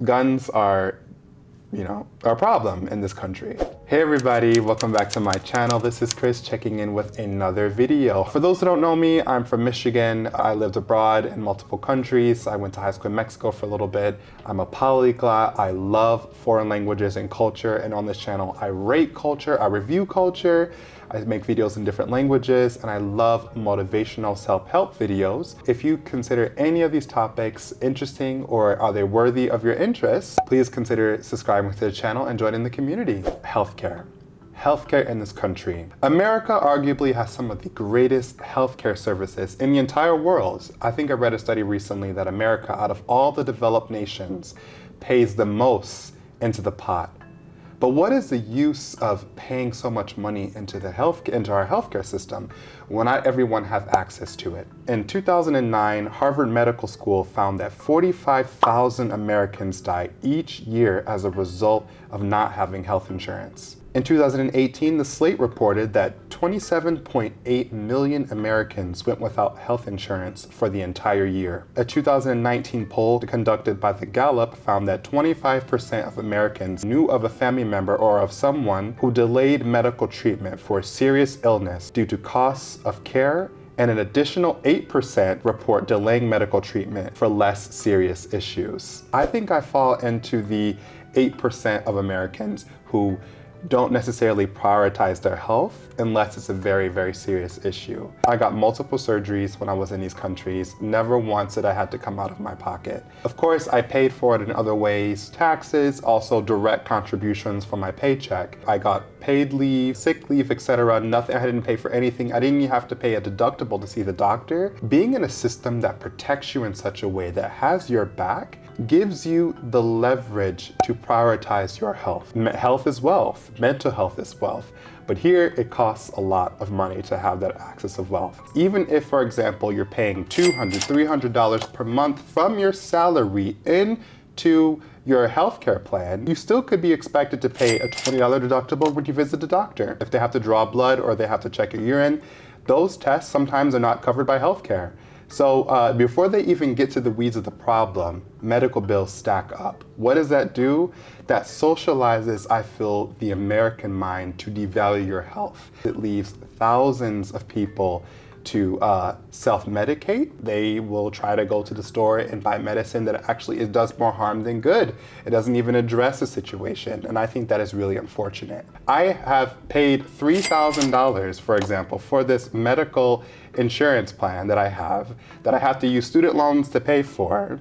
guns are, a problem in this country. Hey everybody, welcome back to my channel. This is Chris checking in with another video. For those who don't know me, I'm from Michigan. I lived abroad in multiple countries. I went to high school in Mexico for a little bit. I'm a polyglot. I love foreign languages and culture. And on this channel, I rate culture, I review culture. I make videos in different languages, and I love motivational self-help videos. If you consider any of these topics interesting or are they worthy of your interest, please consider subscribing to the channel and joining the community. Healthcare. Healthcare in this country. America arguably has some of the greatest healthcare services in the entire world. I think I read a study recently that America, out of all the developed nations, pays the most into the pot. But what is the use of paying so much money into our healthcare system when not everyone has access to it? In 2009, Harvard Medical School found that 45,000 Americans die each year as a result of not having health insurance. In 2018, the Slate reported that 27.8 million Americans went without health insurance for the entire year. A 2019 poll conducted by the Gallup found that 25% of Americans knew of a family member or of someone who delayed medical treatment for a serious illness due to costs of care, and an additional 8% report delaying medical treatment for less serious issues. I think I fall into the 8% of Americans who don't necessarily prioritize their health unless it's a very, very serious issue. I got multiple surgeries when I was in these countries. Never once did I have to come out of my pocket. Of course, I paid for it in other ways, taxes, also direct contributions from my paycheck. I got paid leave, sick leave, etc. Nothing, I didn't pay for anything. I didn't even have to pay a deductible to see the doctor. Being in a system that protects you in such a way that has your back gives you the leverage to prioritize your health. Health is wealth. Mental health is wealth. But here it costs a lot of money to have that access of wealth. Even if, for example, you're paying $200, $300 per month from your salary into your healthcare plan, you still could be expected to pay a $20 deductible when you visit the doctor. If they have to draw blood or they have to check your urine, those tests sometimes are not covered by healthcare. So before they even get to the weeds of the problem, medical bills stack up. What does that do? That socializes, I feel, the American mind to devalue your health. It leaves thousands of people to self-medicate. They will try to go to the store and buy medicine that actually it does more harm than good. It doesn't even address the situation, and I think that is really unfortunate. I have paid $3,000, for example, for this medical insurance plan that I have to use student loans to pay for.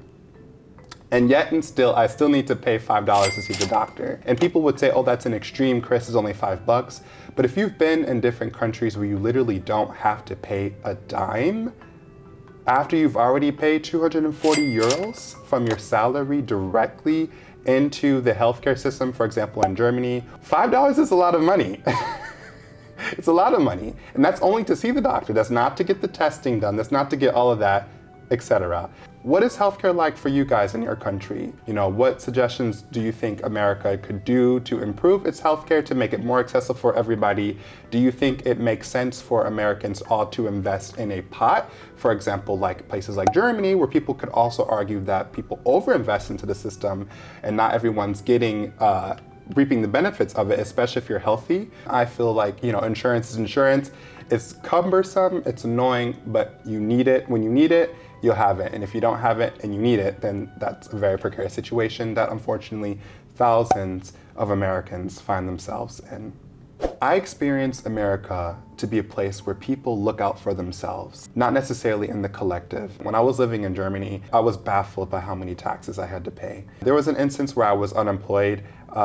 And yet I still need to pay $5 to see the doctor. And people would say, oh, that's an extreme, Chris, is only $5. But if you've been in different countries where you literally don't have to pay a dime, after you've already paid 240 euros from your salary directly into the healthcare system, for example, in Germany, $5 is a lot of money. It's a lot of money. And that's only to see the doctor. That's not to get the testing done. That's not to get all of that, etc. What is healthcare like for you guys in your country? What suggestions do you think America could do to improve its healthcare, to make it more accessible for everybody? Do you think it makes sense for Americans all to invest in a pot? For example, like places like Germany, where people could also argue that people overinvest into the system and not everyone's reaping the benefits of it, especially if you're healthy. I feel like, insurance is insurance. It's cumbersome, it's annoying, but you need it. When you need it, you'll have it. And if you don't have it and you need it, then that's a very precarious situation that unfortunately thousands of Americans find themselves in. I experience America to be a place where people look out for themselves, not necessarily in the collective. When I was living in Germany, I was baffled by how many taxes I had to pay. There was an instance where I was unemployed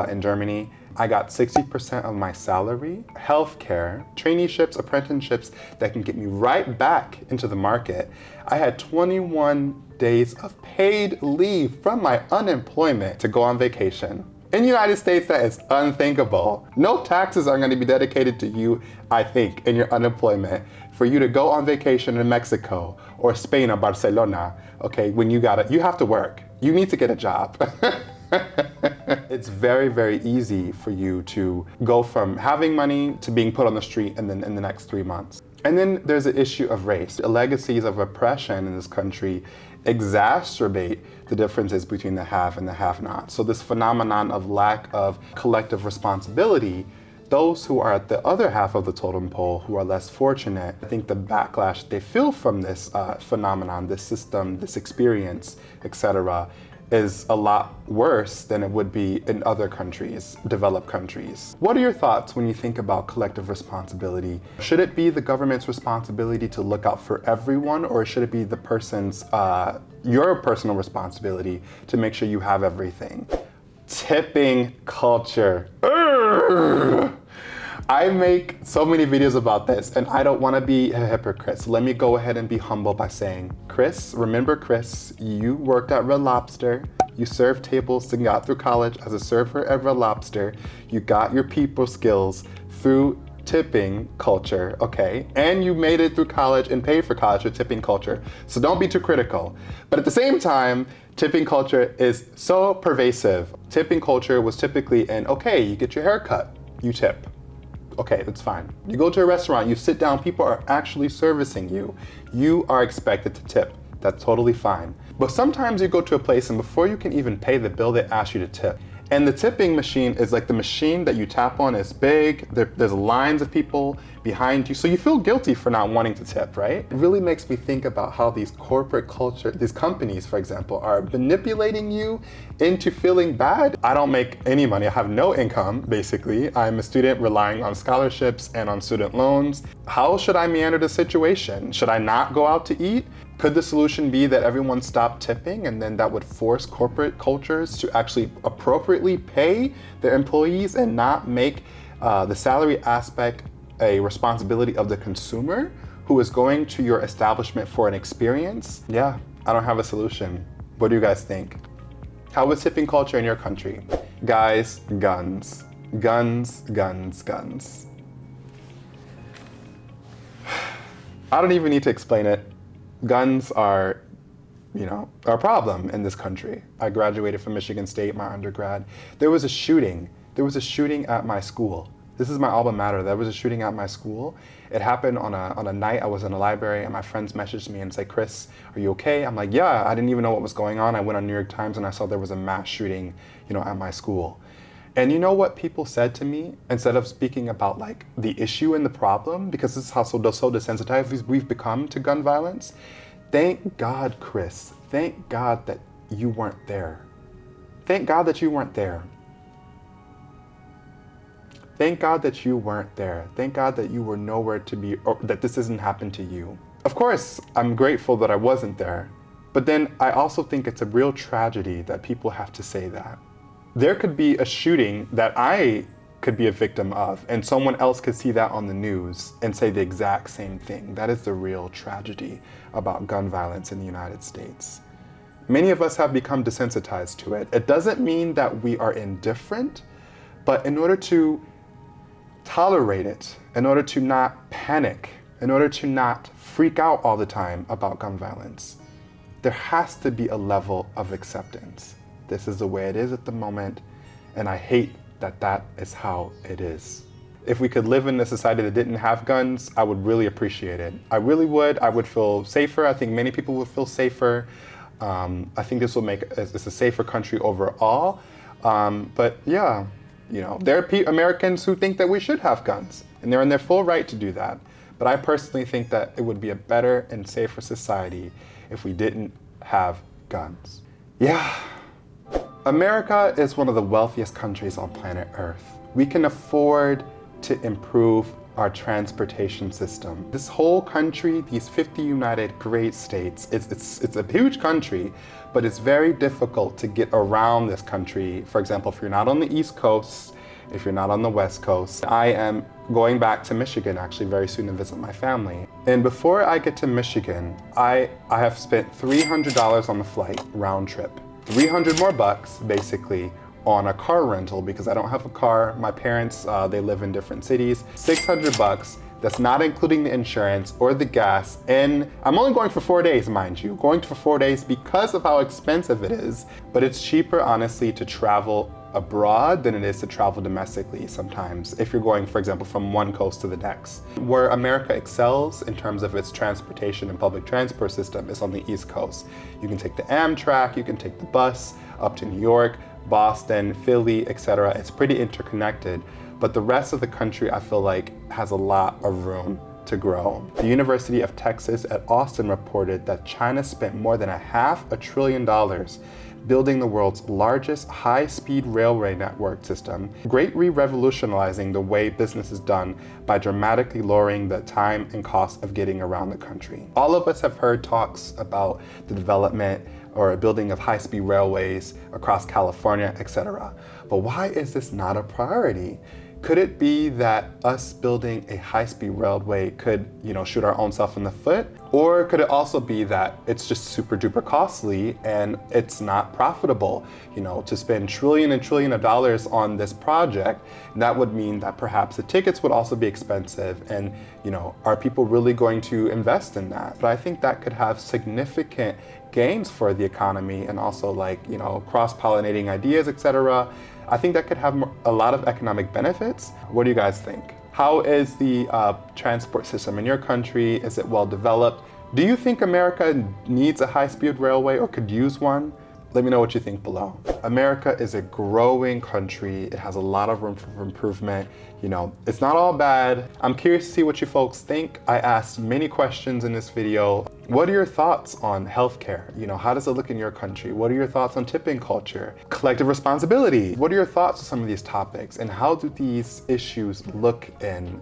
in Germany. I got 60% of my salary, healthcare, traineeships, apprenticeships that can get me right back into the market. I had 21 days of paid leave from my unemployment to go on vacation. In the United States, that is unthinkable. No taxes are going to be dedicated to you, I think, in your unemployment for you to go on vacation in Mexico or Spain or Barcelona, okay, when you have to work. You need to get a job. It's very, very easy for you to go from having money to being put on the street and then in the next 3 months. And then there's the issue of race. The legacies of oppression in this country exacerbate the differences between the have and the have-not. So this phenomenon of lack of collective responsibility, those who are at the other half of the totem pole, who are less fortunate, I think the backlash they feel from this phenomenon, this system, this experience, etc., is a lot worse than it would be in other countries, developed countries. What are your thoughts when you think about collective responsibility? Should it be the government's responsibility to look out for everyone, or should it be the person's, your personal responsibility to make sure you have everything? Tipping culture. Urgh. I make so many videos about this and I don't want to be a hypocrite. So let me go ahead and be humble by saying, Chris, remember Chris, you worked at Red Lobster. You served tables and got through college as a server at Red Lobster. You got your people skills through tipping culture, okay? And you made it through college and paid for college with tipping culture. So don't be too critical. But at the same time, tipping culture is so pervasive. Tipping culture was typically okay, you get your hair cut, you tip. Okay, that's fine. You go to a restaurant, you sit down, people are actually servicing you. You are expected to tip. That's totally fine. But sometimes you go to a place and before you can even pay the bill, they ask you to tip. And the tipping machine is like the machine that you tap on is big. There's lines of people behind you. So you feel guilty for not wanting to tip, right? It really makes me think about how these corporate culture, these companies, for example, are manipulating you into feeling bad. I don't make any money. I have no income, basically. I'm a student relying on scholarships and on student loans. How should I meander the situation? Should I not go out to eat? Could the solution be that everyone stopped tipping and then that would force corporate cultures to actually appropriately pay their employees and not make the salary aspect a responsibility of the consumer who is going to your establishment for an experience? Yeah, I don't have a solution. What do you guys think? How is tipping culture in your country? Guys, guns. Guns, guns, guns. I don't even need to explain it. Guns are, a problem in this country. I graduated from Michigan State, my undergrad. There was a shooting. There was a shooting at my school. This is my alma mater. There was a shooting at my school. It happened on a night I was in a library and my friends messaged me and said, Chris, are you okay? I'm like, yeah, I didn't even know what was going on. I went on New York Times and I saw there was a mass shooting, at my school. And you know what people said to me? Instead of speaking about like the issue and the problem, because this is how so desensitized we've become to gun violence. Thank God, Chris. Thank God that you weren't there. Thank God that you weren't there. Thank God that you weren't there. Thank God that you were nowhere to be, or that this hasn't happened to you. Of course, I'm grateful that I wasn't there. But then I also think it's a real tragedy that people have to say that. There could be a shooting that I could be a victim of, and someone else could see that on the news and say the exact same thing. That is the real tragedy about gun violence in the United States. Many of us have become desensitized to it. It doesn't mean that we are indifferent, but in order to tolerate it, in order to not panic, in order to not freak out all the time about gun violence, there has to be a level of acceptance. This is the way it is at the moment, and I hate that that is how it is. If we could live in a society that didn't have guns, I would really appreciate it. I really would. I would feel safer. I think many people would feel safer. I think this will make this a safer country overall. But yeah, there are Americans who think that we should have guns, and they're in their full right to do that. But I personally think that it would be a better and safer society if we didn't have guns. Yeah. America is one of the wealthiest countries on planet Earth. We can afford to improve our transportation system. This whole country, these 50 united great states, it's a huge country, but it's very difficult to get around this country. For example, if you're not on the East Coast, if you're not on the West Coast. I am going back to Michigan actually very soon to visit my family. And before I get to Michigan, I have spent $300 on the flight, round trip. 300 more bucks, basically, on a car rental because I don't have a car. My parents, they live in different cities. 600 bucks, that's not including the insurance or the gas. And I'm only going for 4 days, mind you. Going for 4 days because of how expensive it is. But it's cheaper, honestly, to travel abroad than it is to travel domestically sometimes, if you're going, for example, from one coast to the next. Where America excels in terms of its transportation and public transport system is on the East Coast. You can take the Amtrak, you can take the bus up to New York, Boston, Philly, etc. It's pretty interconnected, but the rest of the country, I feel like, has a lot of room to grow. The University of Texas at Austin reported that China spent more than $500 billion building the world's largest high-speed railway network system, greatly revolutionizing the way business is done by dramatically lowering the time and cost of getting around the country. All of us have heard talks about the development or building of high-speed railways across California, etc. But why is this not a priority? Could it be that us building a high-speed railway could, shoot our own self in the foot? Or could it also be that it's just super duper costly and it's not profitable, to spend trillion and trillion of dollars on this project? That would mean that perhaps the tickets would also be expensive and, are people really going to invest in that? But I think that could have significant gains for the economy and also cross-pollinating ideas, etc. I think that could have a lot of economic benefits. What do you guys think? How is the transport system in your country? Is it well developed? Do you think America needs a high-speed railway or could use one? Let me know what you think below. America is a growing country. It has a lot of room for improvement. It's not all bad. I'm curious to see what you folks think. I asked many questions in this video. What are your thoughts on healthcare? How does it look in your country? What are your thoughts on tipping culture? Collective responsibility. What are your thoughts on some of these topics? And how do these issues look in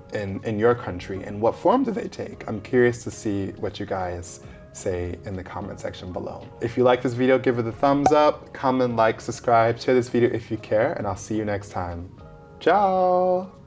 your country? And what form do they take? I'm curious to see what you guys say in the comment section below. If you like this video, give it a thumbs up, comment, like, subscribe, share this video if you care, and I'll see you next time. Ciao!